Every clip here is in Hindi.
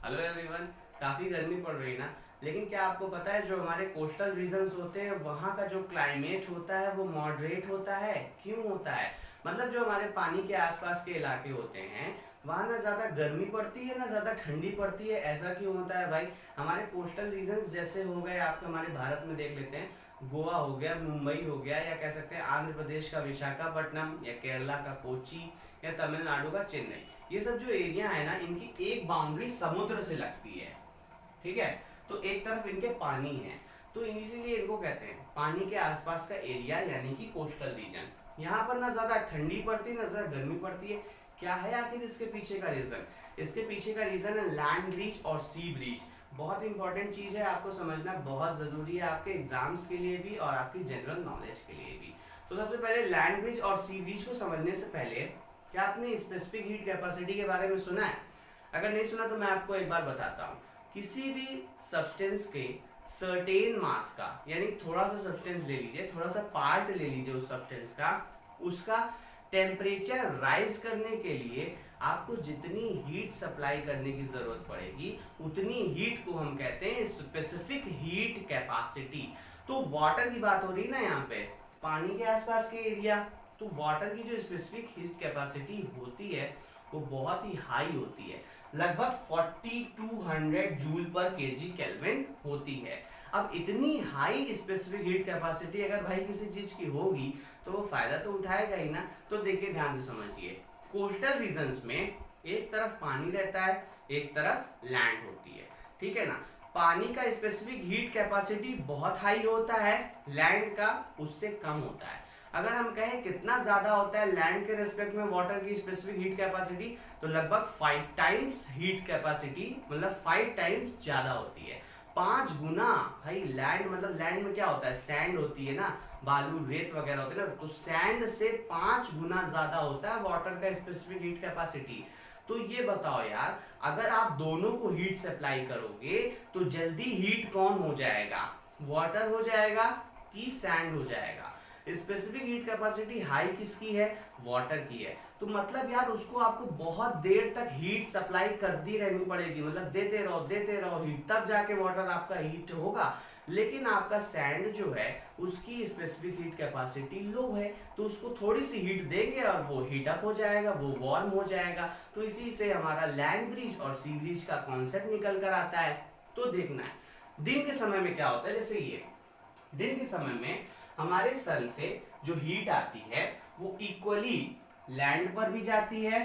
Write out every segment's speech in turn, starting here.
Hello everyone. काफ़ी गर्मी पड़ रही ना, लेकिन क्या आपको पता है जो हमारे कोस्टल रीजन्स होते हैं वहाँ का जो क्लाइमेट होता है वो मॉडरेट होता है। क्यों होता है? मतलब जो हमारे पानी के आसपास के इलाके होते हैं वहाँ ना ज़्यादा गर्मी पड़ती है ना ज़्यादा ठंडी पड़ती है। ऐसा क्यों होता है भाई? हमारे कोस्टल रीजन्स जैसे हो गए, आपके हमारे भारत में देख लेते हैं, गोवा हो गया, मुंबई हो गया, या कह सकते हैं आंध्र प्रदेश का विशाखापट्टनम, या केरला का कोची, या तमिलनाडु का चेन्नई। ये सब जो एरिया है ना, इनकी एक बाउंड्री समुद्र से लगती है। ठीक है? तो एक तरफ इनके पानी है, तो इसीलिए इनको कहते हैं पानी के आसपास का एरिया, यानी कि कोस्टल रीजन। यहाँ पर ना ज्यादा ठंडी पड़ती ना ज्यादा गर्मी पड़ती है। क्या है आखिर इसके पीछे का रीजन? इसके पीछे का रीजन है लैंड ब्रिज और सी ब्रिज। बहुत इंपॉर्टेंट चीज है, आपको समझना बहुत जरूरी है, आपके एग्जाम्स के लिए भी और आपकी जनरल नॉलेज के लिए भी। तो सबसे पहले लैंड ब्रिज और सी ब्रिज को समझने से पहले, क्या आपने स्पेसिफिक हीट कैपेसिटी के बारे में सुना है? अगर नहीं सुना तो मैं आपको एक बार बताता हूँ। किसी भी सब्सटेंस के सर्टेन मास का, यानी थोड़ा सा सब्सटेंस ले लीजिए, थोड़ा सा पार्ट ले लीजिए उस सब्सटेंस का, उसका टेम्परेचर राइज करने के लिए आपको जितनी हीट सप्लाई करने की जरूरत पड़ेगी उतनी हीट को हम कहते हैं स्पेसिफिक हीट कैपेसिटी। तो वाटर की बात हो रही है ना यहाँ पे, पानी के आसपास के एरिया, तो वाटर की जो स्पेसिफिक हीट कैपेसिटी होती है वो बहुत ही हाई होती है, लगभग 4200 जूल पर केजी केल्विन होती है। अब इतनी हाई स्पेसिफिक हीट कैपेसिटी अगर भाई किसी चीज की होगी तो वो फायदा तो उठाएगा ही ना। तो देखिए ध्यान से समझिए, कोस्टल रीजन्स में एक तरफ पानी रहता है, एक तरफ लैंड होती है। ठीक है ना? पानी का स्पेसिफिक हीट कैपेसिटी बहुत हाई होता है, लैंड का उससे कम होता है। अगर हम कहें कितना ज्यादा होता है लैंड के रेस्पेक्ट में वाटर की स्पेसिफिक हीट कैपेसिटी, तो लगभग 5 टाइम्स हीट कैपेसिटी, मतलब 5 टाइम्स ज्यादा होती है, 5 गुना। भाई लैंड मतलब लैंड में क्या होता है, सैंड होती है ना, बालू रेत वगैरह होते हैं ना, तो सैंड से 5 गुना ज्यादा होता है वाटर का स्पेसिफिक हीट कैपेसिटी। तो ये बताओ यार, अगर आप दोनों को हीट सप्लाई करोगे तो जल्दी हीट कौन हो जाएगा? वाटर हो जाएगा कि सैंड हो जाएगा? स्पेसिफिक हीट कैपेसिटी हाई किसकी है? वाटर की है। तो मतलब यार उसको आपको बहुत देर तक हीट सप्लाई करती रहनी पड़ेगी, मतलब देते रहो हीट, तब जाके वाटर आपका हीट होगा। लेकिन आपका सैंड जो है उसकी स्पेसिफिक हीट कैपेसिटी लो है, तो उसको थोड़ी सी हीट देंगे और वो हीट अप हो जाएगा, वो वार्म हो जाएगा। तो इसी से हमारा लैंड ब्रिज और सी ब्रिज का कॉन्सेप्ट निकल कर आता है। तो देखना है दिन के समय में क्या होता है। जैसे ये दिन के समय में हमारे सन से जो हीट आती है वो इक्वली लैंड पर भी जाती है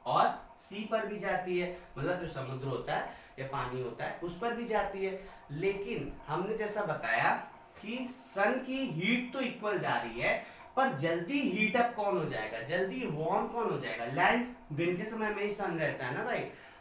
और सी पर भी जाती है, मतलब जो समुद्र होता है या पानी होता है उस पर भी जाती है। लेकिन हमने जैसा बताया कि सन की हीट तो इक्वल जा रही है, पर जल्दी हीट अप कौन हो जाएगा, जल्दी वार्म कौन हो जाएगा? लैंड। दिन के समय में ही सन रहता है ना भाई,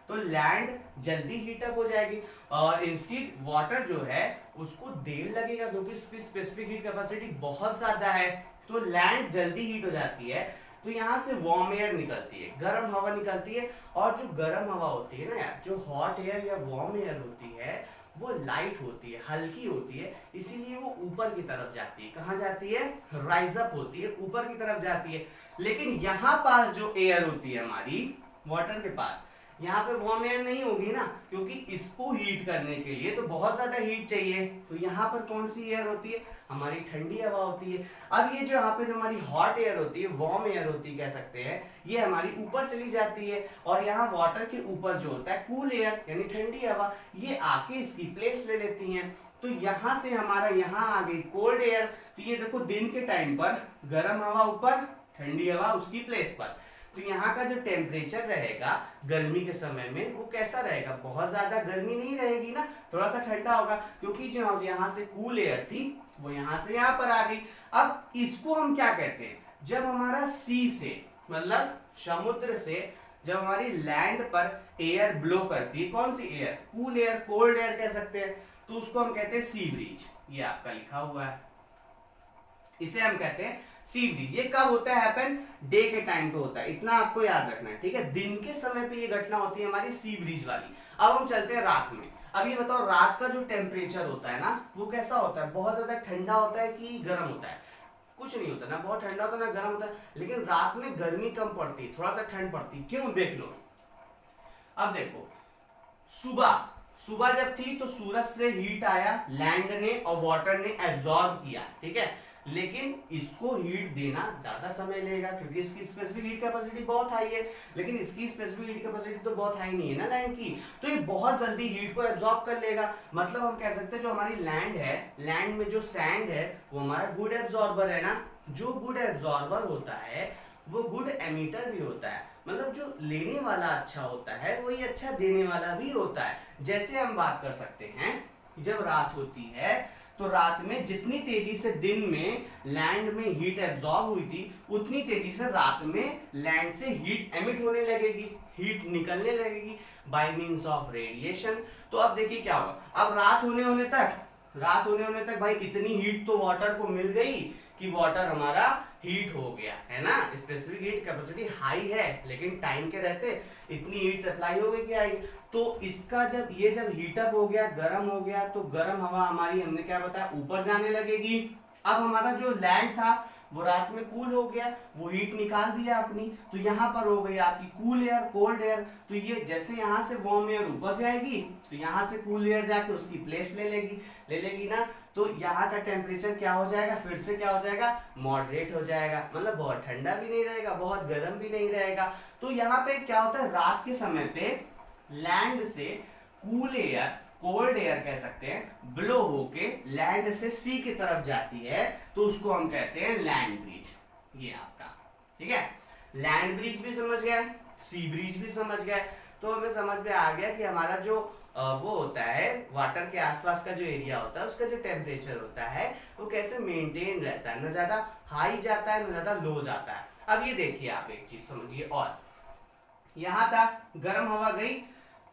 तो लैंड जल्दी हीट अप हो जाएगी, और इंस्टेड वाटर जो है उसको देर लगेगा क्योंकि इसकी स्पेसिफिक हीट कैपेसिटी बहुत ज्यादा है। तो लैंड जल्दी हीट हो जाती है, तो यहाँ से वार्म एयर निकलती है, गर्म हवा निकलती है। और जो गर्म हवा होती है ना यार, जो हॉट एयर या वार्म एयर होती है वो लाइट होती है, हल्की होती है, इसीलिए वो ऊपर की तरफ जाती है। कहाँ जाती है? राइज अप होती है, ऊपर की तरफ जाती है। लेकिन यहाँ पास जो एयर होती है हमारी वाटर के पास, यहाँ पे वार्म एयर नहीं होगी ना, क्योंकि इसको हीट करने के लिए तो बहुत ज्यादा हीट चाहिए। तो यहाँ पर कौन सी एयर होती है? हमारी ठंडी हवा होती है। अब ये जो यहाँ पे जो हमारी हॉट एयर होती है, वार्म एयर होती है कह सकते हैं, ये हमारी ऊपर चली जाती है, और यहाँ वाटर के ऊपर जो होता है कूल एयर यानी ठंडी हवा, ये आके इसकी प्लेस ले लेती है। तो यहाँ से हमारा यहाँ आ गई कोल्ड एयर। तो ये देखो दिन के टाइम पर गर्म हवा ऊपर, ठंडी हवा उसकी प्लेस पर। तो यहाँ का जो टेम्परेचर रहेगा गर्मी के समय में वो कैसा रहेगा? बहुत ज्यादा गर्मी नहीं रहेगी ना, थोड़ा सा ठंडा होगा, क्योंकि जो यहाँ से कूल एयर थी वो यहाँ से यहाँ पर आ गई। अब इसको हम क्या कहते हैं? जब हमारा सी से, मतलब समुद्र से, जब हमारी लैंड पर एयर ब्लो करती है, कौन सी air? Cool air, cold air कह सकते हैं, तो उसको हम कहते हैं सी ब्रीज। ये आपका लिखा हुआ है, इसे हम कहते हैं सी ब्रीज। ये कब होता है हैपन? डे के टाइम पे होता है, इतना आपको याद रखना है। ठीक है, दिन के समय पे ये घटना होती है हमारी सी ब्रीज वाली। अब हम चलते हैं रात में। अब ये बताओ, रात का जो टेम्परेचर होता है ना वो कैसा होता है? बहुत ज्यादा ठंडा होता है कि गर्म होता है? कुछ नहीं होता, ना बहुत ठंडा होता है ना गर्म होता है, लेकिन रात में गर्मी कम पड़ती है, थोड़ा सा ठंड पड़ती है। क्यों? देख लो, अब देखो, सुबह सुबह जब थी तो सूरज से हीट आया, लैंड ने और वाटर ने एब्जॉर्ब किया, ठीक है। लेकिन इसको हीट देना ज्यादा समय लेगा क्योंकि इसकी स्पेसिफिक हीट कैपेसिटी बहुत हाई है, लेकिन इसकी स्पेसिफिक हीट कैपेसिटी तो बहुत हाई नहीं है ना लैंड की, तो ये बहुत जल्दी हीट को एब्जॉर्ब कर लेगा। मतलब हम कह सकते हैं जो हमारी लैंड है, लैंड में जो सैंड है वो हमारा गुड एब्जॉर्बर है ना। जो गुड एब्जॉर्बर होता है वो गुड एमिटर भी होता है, मतलब जो लेने वाला अच्छा होता है वही अच्छा देने वाला भी होता है। जैसे हम बात कर सकते हैं जब रात होती है तो रात में जितनी तेजी से दिन में लैंड में हीट एब्जॉर्ब हुई थी उतनी तेजी से रात में लैंड से हीट एमिट होने लगेगी, हीट निकलने लगेगी बाय मींस ऑफ रेडिएशन। तो अब देखिए क्या होगा, अब रात होने तक भाई इतनी हीट तो वाटर को मिल गई कि वाटर हमारा हीट हो गया है ना, स्पेसिफिक हीट कैपेसिटी हाई है, लेकिन टाइम के रहते इतनी हीट सप्लाई हो गई कि आई। तो इसका जब हीटअप हो गया, गर्म हो गया, तो गर्म हवा हमारी हमने क्या बताया ऊपर जाने लगेगी। अब हमारा जो लैंड था वो रात में कूल हो गया, वो हीट निकाल दिया अपनी, तो यहाँ पर हो गई आपकी कूल एयर, कोल्ड एयर। तो ये जैसे यहाँ से वार्म एयर ऊपर जाएगी तो यहाँ से कूल एयर जाके उसकी प्लेस ले लेगी ना, तो यहाँ का टेम्परेचर क्या हो जाएगा, फिर से क्या हो जाएगा, मॉडरेट हो जाएगा। मतलब बहुत ठंडा भी नहीं रहेगा, बहुत गर्म भी नहीं रहेगा। तो यहाँ पे क्या होता है, रात के समय पे लैंड से कूल एयर, कोल्ड एयर कह सकते हैं, ब्लो होके लैंड से सी की तरफ जाती है, तो उसको हम कहते हैं लैंड ब्रिज। ये आपका ठीक है, लैंड ब्रिज भी समझ गया, सी ब्रिज भी समझ गया। तो हमें समझ में आ गया कि हमारा जो वो होता है वाटर के आसपास का जो एरिया होता है उसका जो टेम्परेचर होता है वो कैसे मेंटेन रहता है, ना ज्यादा हाई जाता है ना ज्यादा लो जाता है। अब ये देखिए आप एक चीज समझिए, और यहाँ था गर्म हवा गई,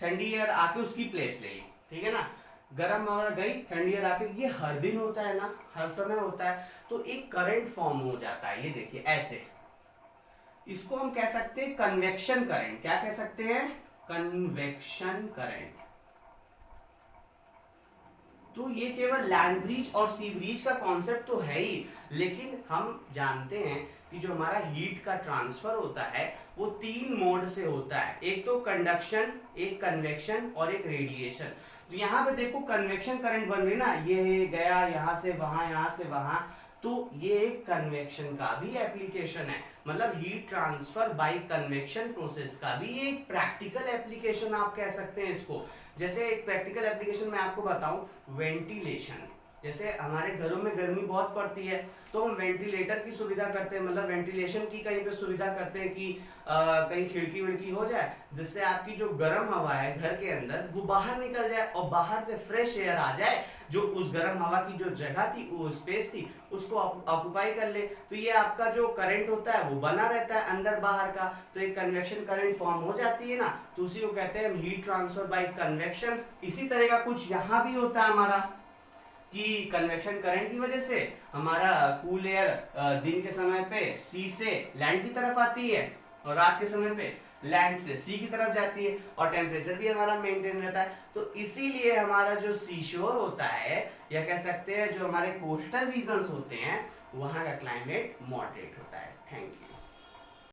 ठंडी एयर आके उसकी प्लेस ले ली, ठीक है ना। गर्म हवा गई, ठंडी एयर आके, ये हर दिन होता है ना, हर समय होता है, तो एक करंट फॉर्म हो जाता है। ये देखिए ऐसे, इसको हम कह सकते हैं कन्वेक्शन करंट। क्या कह सकते हैं, कन्वेक्शन करंट। तो ये केवल लैंड ब्रिज और सी ब्रिज का कॉन्सेप्ट तो है ही, लेकिन हम जानते हैं कि जो हमारा हीट का ट्रांसफर होता है वो 3 मोड से होता है, एक तो कंडक्शन, एक कन्वेक्शन और एक रेडिएशन। तो यहाँ पे देखो कन्वेक्शन करंट बन रही ना, ये गया यहाँ से वहां, यहाँ से वहां, तो ये एक कन्वेक्शन का भी एप्लीकेशन है, मतलब heat transfer by convection process का भी एक प्रैक्टिकल एप्लीकेशन आप कह सकते हैं इसको। जैसे एक प्रैक्टिकल एप्लीकेशन मैं आपको बताऊं, वेंटिलेशन। जैसे हमारे घरों में गर्मी बहुत पड़ती है तो हम वेंटिलेटर की सुविधा करते हैं, मतलब वेंटिलेशन की कहीं पे सुविधा करते हैं कि कहीं खिड़की विड़की हो जाए जिससे आपकी जो गर्म हवा है घर के अंदर वो बाहर निकल जाए और बाहर से फ्रेश एयर आ जाए, जो उस गर्म हवा की जो जगह थी, वो स्पेस थी, उसको ऑक्युपाई कर ले। तो ये आपका जो करंट होता है वो बना रहता है अंदर बाहर का, तो एक कन्वेक्शन करंट फॉर्म हो जाती है ना, तो उसी को कहते हैं हीट ट्रांसफर बाय कन्वेक्शन। इसी तरह का कुछ यहाँ भी होता है हमारा कि कन्वेक्शन करंट की वजह से हमारा कूल एयर दिन के समय पे सी से लैंड की तरफ आती है और रात के समय पे लैंड से सी की तरफ जाती है, और टेम्परेचर भी हमारा मेंटेन रहता है। तो इसीलिए हमारा जो सी शोर होता है, या कह सकते हैं जो हमारे कोस्टल रीजन्स होते हैं, वहां का क्लाइमेट मॉडरेट होता है। Thank you.